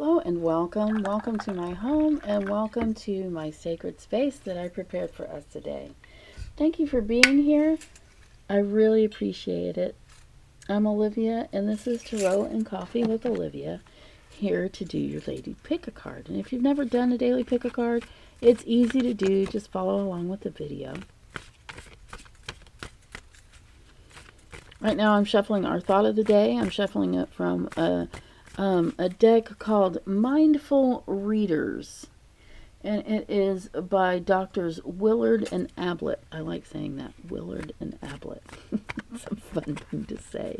Hello and welcome. Welcome to my home and welcome to my sacred space that I prepared for us today. Thank you for being here. I really appreciate it. I'm Olivia and this is Tarot and Coffee with Olivia, here to do your daily pick a card. And if you've never done a daily pick a card, it's easy to do. Just follow along with the video. Right now I'm shuffling our thought of the day. I'm shuffling it from a deck called Mindful Readers, and it is by Doctors Willard and Abblett. I like saying that, Willard and Abblett. It's a fun thing to say.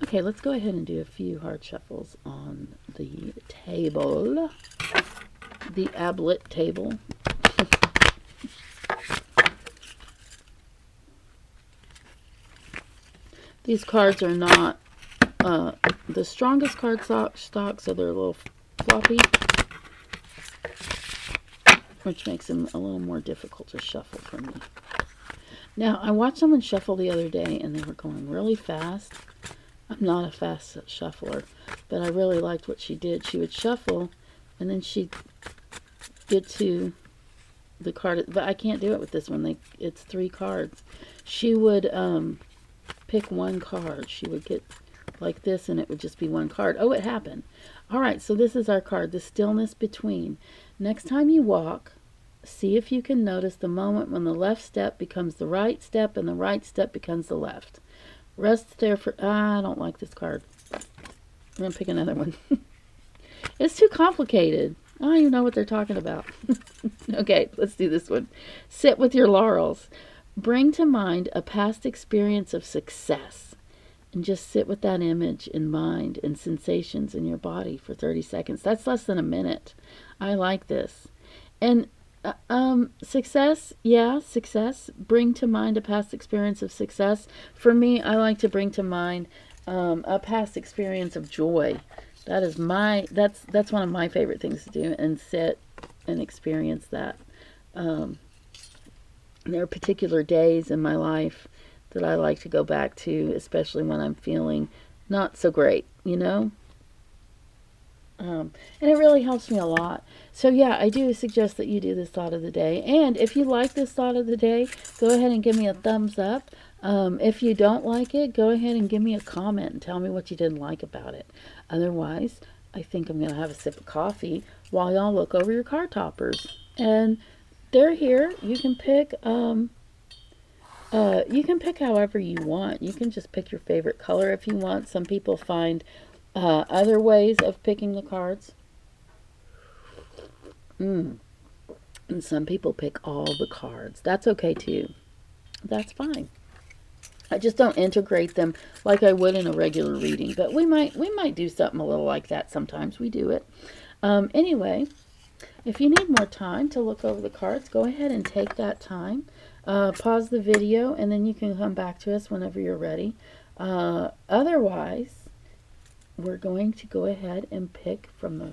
Okay, let's go ahead and do a few hard shuffles on the table, the Abblett table. These cards are not the strongest card stock, so they're a little floppy, which makes them a little more difficult to shuffle for me. Now, I watched someone shuffle the other day, and they were going really fast. I'm not a fast shuffler, but I really liked what she did. She would shuffle, and then she'd get to the card, but I can't do it with this one. It's 3 cards. She would pick one card. She would get like this and it would just be one card. Oh, it happened. All right, so this is our card, the stillness between. Next time you walk, see if you can notice the moment when the left step becomes the right step and the right step becomes the left. Rest there for, I don't like this card. I'm going to pick another one. It's too complicated. I don't even know what they're talking about. Okay, let's do this one. Sit with your laurels. Bring to mind a past experience of success and just sit with that image in mind and sensations in your body for 30 seconds. That's less than a minute. I like this. And success, yeah, success. Bring to mind a past experience of success. For me, I like to bring to mind a past experience of joy. That is that's one of my favorite things to do, and sit and experience that. There are particular days in my life that I like to go back to, especially when I'm feeling not so great, you know? And it really helps me a lot. So yeah, I do suggest that you do this thought of the day. And if you like this thought of the day, go ahead and give me a thumbs up. If you don't like it, go ahead and give me a comment and tell me what you didn't like about it. Otherwise, I think I'm going to have a sip of coffee while y'all look over your card toppers. And they're here. You can pick however you want. You can just pick your favorite color if you want. Some people find other ways of picking the cards. And some people pick all the cards. That's okay too. That's fine. I just don't integrate them like I would in a regular reading, but we might do something a little like that sometimes. We do it. Anyway, if you need more time to look over the cards, go ahead and take that time. Pause the video, and then you can come back to us whenever you're ready. Otherwise, we're going to go ahead and pick from the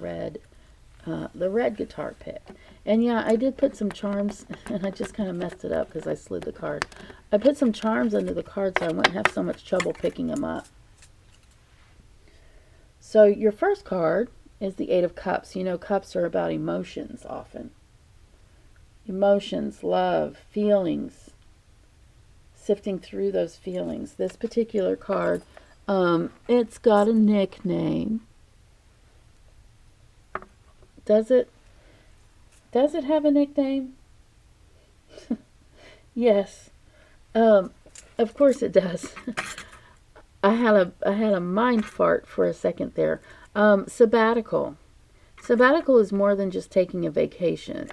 red guitar pick. And yeah, I did put some charms, and I just kind of messed it up because I slid the card. I put some charms under the card so I wouldn't have so much trouble picking them up. So your first card is the 8 of Cups. You know, cups are about emotions often. Emotions, love, feelings, sifting through those feelings. This particular card, it's got a nickname. Does it have a nickname? Yes. Of course it does. I had a mind fart for a second there. Sabbatical. Sabbatical is more than just taking a vacation.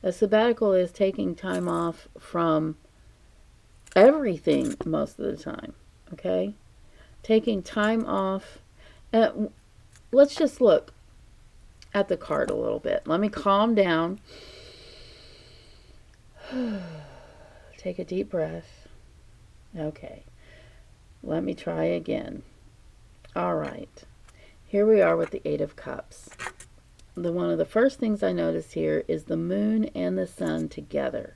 A sabbatical is taking time off from everything most of the time. Okay? Taking time off. Let's just look at the card a little bit. Let me calm down. Take a deep breath. Okay. Let me try again. All right. Here we are with the 8 of Cups. One of the first things I notice here is the moon and the sun together.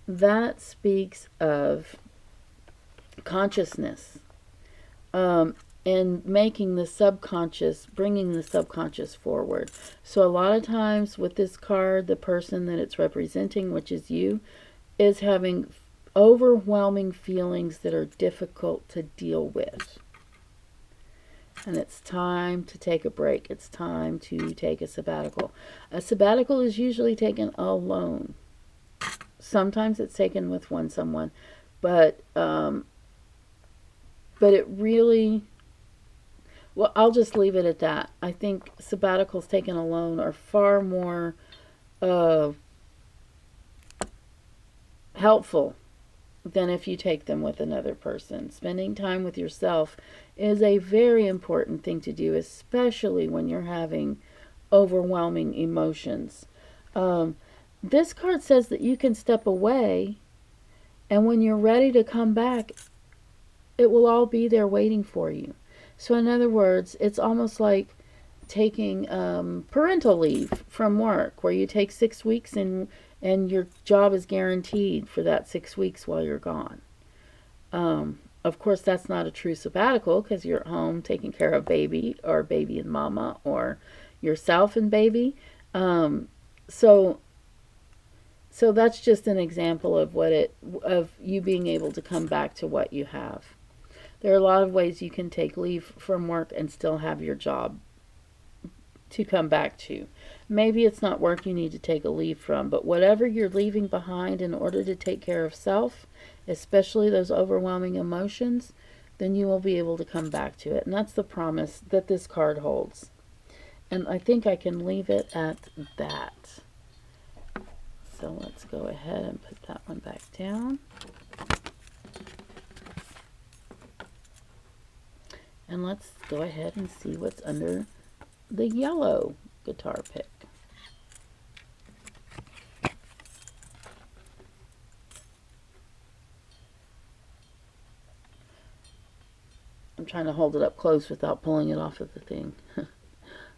That speaks of consciousness. and making the subconscious, bringing the subconscious forward. So a lot of times with this card, the person that it's representing, which is you, is having overwhelming feelings that are difficult to deal with. And it's time to take a break. It's time to take a sabbatical. A sabbatical is usually taken alone. Sometimes it's taken with someone, but it really, well, I'll just leave it at that. I think sabbaticals taken alone are far more helpful than if you take them with another person. Spending time with yourself is a very important thing to do, especially when you're having overwhelming emotions. This card says that you can step away, and when you're ready to come back, it will all be there waiting for you. So in other words, it's almost like taking parental leave from work, where you take 6 weeks and your job is guaranteed for that 6 weeks while you're gone. Of course, that's not a true sabbatical, because you're at home taking care of baby, or baby and mama, or yourself and baby. So that's just an example of of you being able to come back to what you have. There are a lot of ways you can take leave from work and still have your job to come back to. Maybe it's not work you need to take a leave from, but whatever you're leaving behind in order to take care of self, especially those overwhelming emotions, then you will be able to come back to it. And that's the promise that this card holds. And I think I can leave it at that. So let's go ahead and put that one back down. And let's go ahead and see what's under the yellow guitar pick. I'm trying to hold it up close without pulling it off of the thing.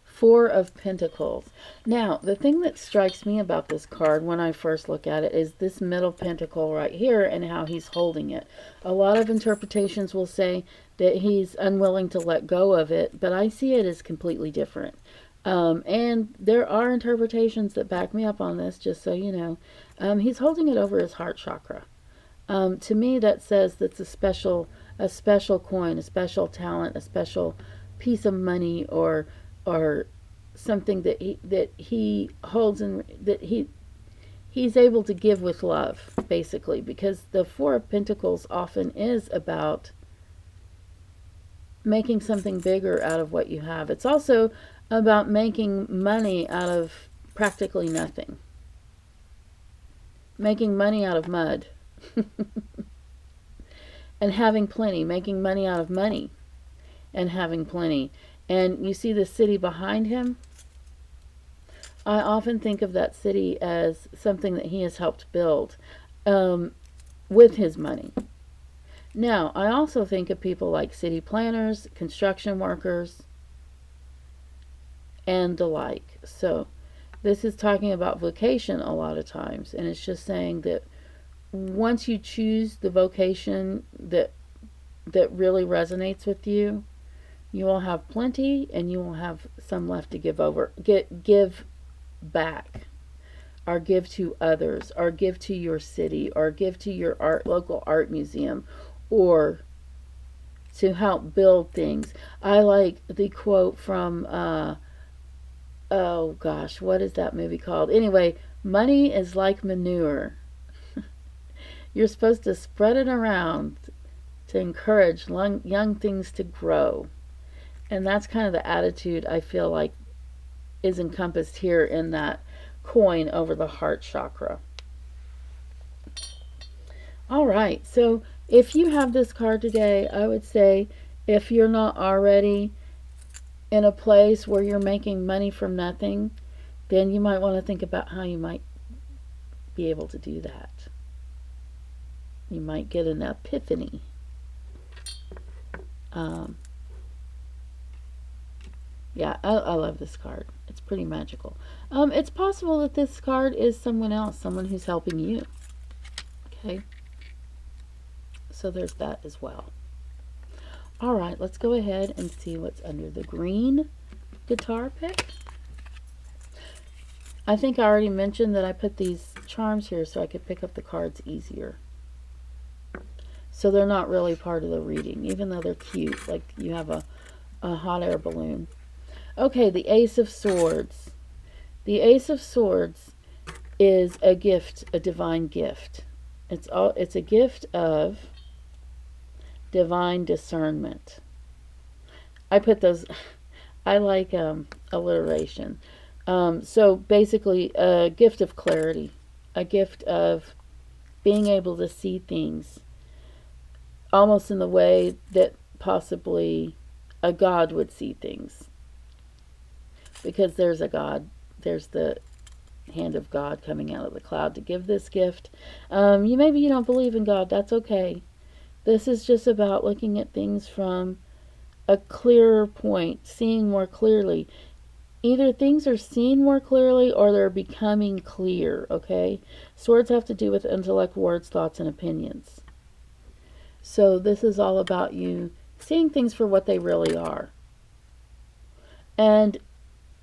Four of Pentacles. Now, the thing that strikes me about this card when I first look at it is this middle pentacle right here and how he's holding it. A lot of interpretations will say that he's unwilling to let go of it, but I see it as completely different. And there are interpretations that back me up on this, just so you know. He's holding it over his heart chakra. To me, that says that's a special coin, a special talent, a special piece of money, or something that he holds, and that he's able to give with love, basically, because the Four of Pentacles often is about making something bigger out of what you have. It's also about making money out of practically nothing. Making money out of mud. And having plenty. Making money out of money. And having plenty. And you see the city behind him? I often think of that city as something that he has helped build with his money. Now, I also think of people like city planners, construction workers, and the like. So this is talking about vocation a lot of times, and it's just saying that once you choose the vocation that really resonates with you, you will have plenty, and you will have some left to give back, or give to others, or give to your city, or give to your local art museum, or to help build things. I like the quote from oh gosh, what is that movie called? Anyway, money is like manure. You're supposed to spread it around to encourage young things to grow. And that's kind of the attitude I feel like is encompassed here in that coin over the heart chakra. All right, so if you have this card today, I would say, if you're not already in a place where you're making money from nothing, then you might want to think about how you might be able to do that. You might get an epiphany. Yeah, I love this card. It's pretty magical. It's possible that this card is someone else, someone who's helping you. Okay? So there's that as well. All right, let's go ahead and see what's under the green guitar pick. I think I already mentioned that I put these charms here so I could pick up the cards easier. So they're not really part of the reading, even though they're cute, like you have a hot air balloon. Okay, the Ace of Swords. The Ace of Swords is a gift, a divine gift. It's a gift of divine discernment. I put those, I like alliteration. So basically, a gift of clarity, a gift of being able to see things almost in the way that possibly a God would see things. Because there's a God, there's the hand of God coming out of the cloud to give this gift. Maybe you don't believe in God, that's okay. This is just about looking at things from a clearer point, seeing more clearly. Either things are seen more clearly or they're becoming clear, okay? Swords have to do with intellect, words, thoughts, and opinions. So this is all about you seeing things for what they really are. And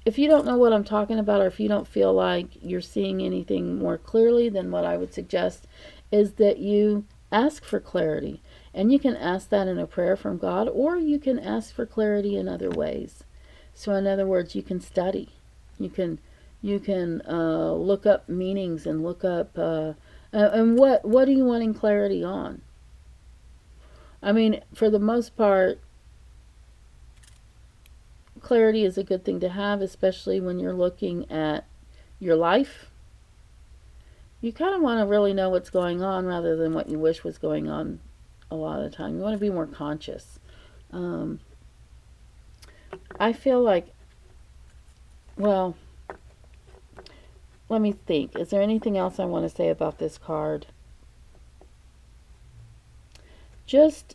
if you don't know what I'm talking about, or if you don't feel like you're seeing anything more clearly, then what I would suggest is that you ask for clarity. And you can ask that in a prayer from God, or you can ask for clarity in other ways. So in other words, you can study. You can look up meanings and look up and what are you wanting clarity on? I mean, for the most part, clarity is a good thing to have, especially when you're looking at your life. You kind of want to really know what's going on rather than what you wish was going on a lot of the time. You want to be more conscious. I feel like, well, let me think. Is there anything else I want to say about this card? Just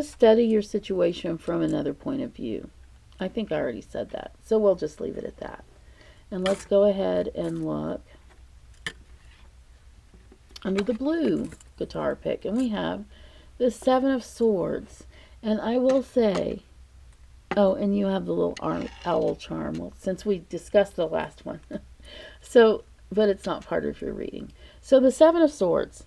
study your situation from another point of view. I think I already said that. So we'll just leave it at that. And let's go ahead and look under the blue guitar pick. And we have the Seven of Swords. And I will say, oh, and you have the little owl charm. Well, since we discussed the last one. So, but it's not part of your reading. So the Seven of Swords.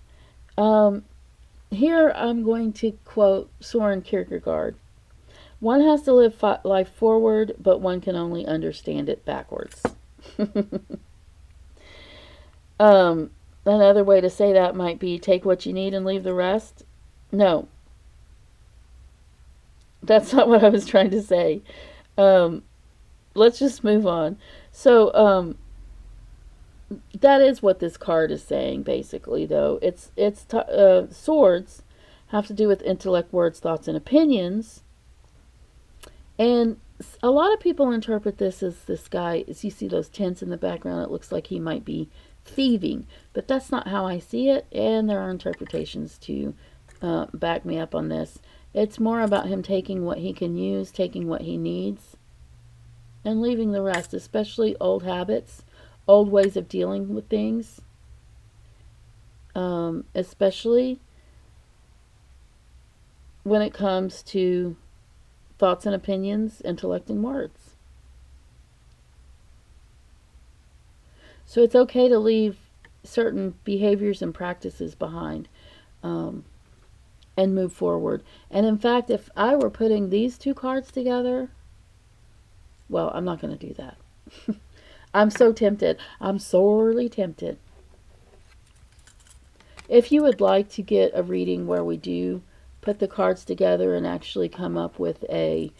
Here I'm going to quote Soren Kierkegaard. One has to live life forward, but one can only understand it backwards. Another way to say that might be take what you need and leave the rest. No. That's not what I was trying to say. Let's just move on. So, that is what this card is saying, basically, though. Swords have to do with intellect, words, thoughts, and opinions. And a lot of people interpret this as this guy, as you see those tents in the background, it looks like he might be thieving. But that's not how I see it, and there are interpretations to back me up on this. It's more about him taking what he can use, taking what he needs, and leaving the rest, especially old habits, old ways of dealing with things, especially when it comes to thoughts and opinions, intellect and words. So it's okay to leave certain behaviors and practices behind and move forward. And in fact, if I were putting these two cards together, well, I'm not going to do that. I'm so tempted. I'm sorely tempted. If you would like to get a reading where we do put the cards together and actually come up with a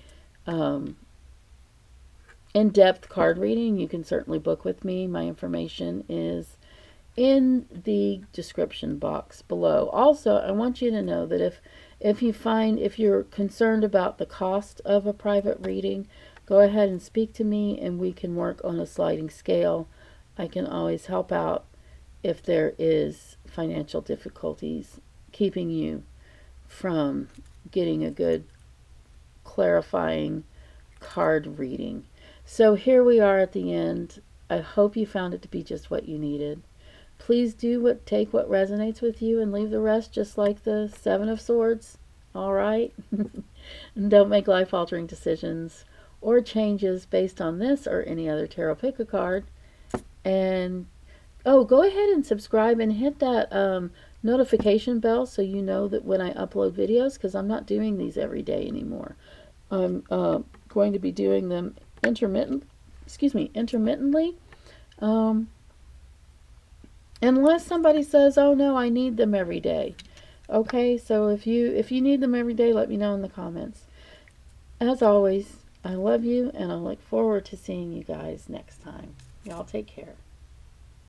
in-depth card reading, you can certainly book with me. My information is in the description box below. Also, I want you to know that if you're concerned about the cost of a private reading, go ahead and speak to me and we can work on a sliding scale. I can always help out if there is financial difficulties keeping you from getting a good clarifying card reading. So here we are at the end. I hope you found it to be just what you needed. Please take what resonates with you and leave the rest, just like the Seven of Swords. All right? And don't make life-altering decisions or changes based on this or any other tarot pick a card. And oh, go ahead and subscribe and hit that notification bell so you know that when I upload videos, because I'm not doing these every day anymore. I'm going to be doing them intermittently. Unless somebody says, "Oh no, I need them every day." Okay, so if you need them every day, let me know in the comments. As always, I love you, and I look forward to seeing you guys next time. Y'all take care.